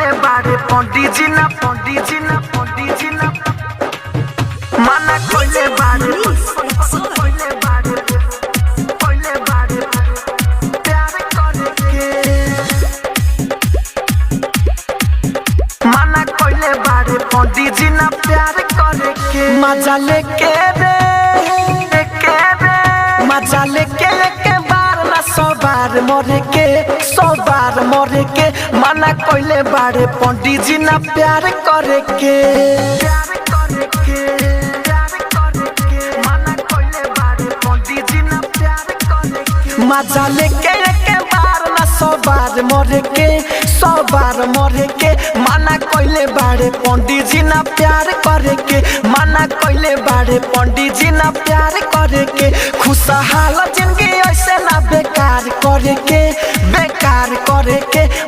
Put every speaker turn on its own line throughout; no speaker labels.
कोइले बारे पंडित जी ना माना कोइले बारे प्यार करे के माना कोइले बारे पंडित जी ना प्यार करे के मजा लेके बार ना 100 बार मरे के माना कोइले बारे पंडित जी ना प्यार करे के माना कोइले बारे पंडित जी ना प्यार करे के मजा लेके बार ना 100 बार मरे के 100 बार मरे के माना कोइले बारे पंडित जी ना प्यार करे के माना कोइले बारे पंडित जी ना प्यार करे के खुशहाल जिंदगी ऐसे ना बेकार करे के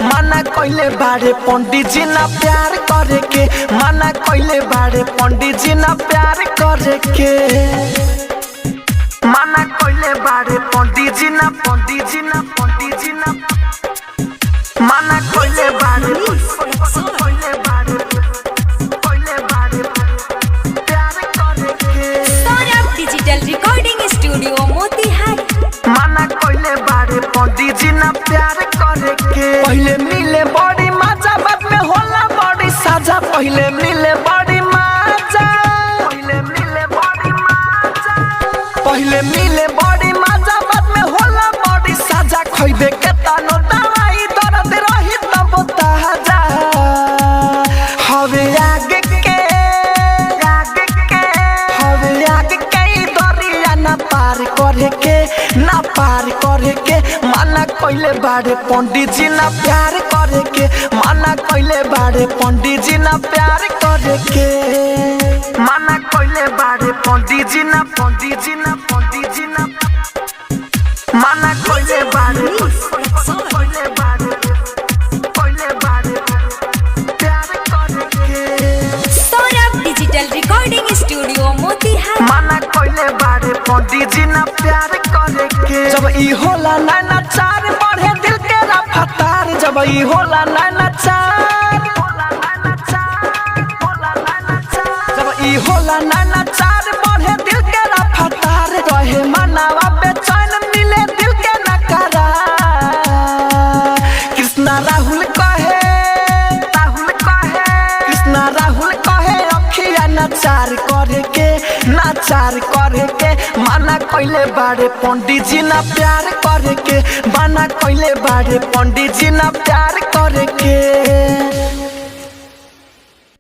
माना कोइले बारे पंडित जी ना प्यार करे के माना कोइले बारे पंडित जी ना प्यार करे के माना कोइले बारे पंडित जी ना माना कोइले बारे प्यार करे के
Saurabh digital recording studio Motihari
माना कोइले बारे पंडित जी ना प्यार करे के पहले मिले बड़ी मजा बाद में होला बड़ी सजा पहले मिले बड़ी मजा बाद में होला बड़ी सजा खइबे के तानो दवाई दर्द रही तब ताजा हवे आगे के दरिया ना पार करे के माना कोइले बारे पंडित जी ना प्यार करे के माना कोइले बारे पंडित जी ना प्यार करे के माना कोइले बारे पंडित जी ना माना कोइले बारे प्यार करे के
Saurabh digital recording studio Motihari
माना कोइले बारे पंडित जी ना प्यार करे के जब ई होला नैना चार बढ़े दिल के रफ्तार जब ई होला नैना चार जब ई होला नैना चार बढ़े दिल के रफ्तार रहे मनावा बेचैन मिले दिल के नकारा कृष्णा राहुल कहे अखिया नाचार करे के माना कोइले बारे पंडित जी ना प्यार करे के माना कोइले बारे पंडित जी ना प्यार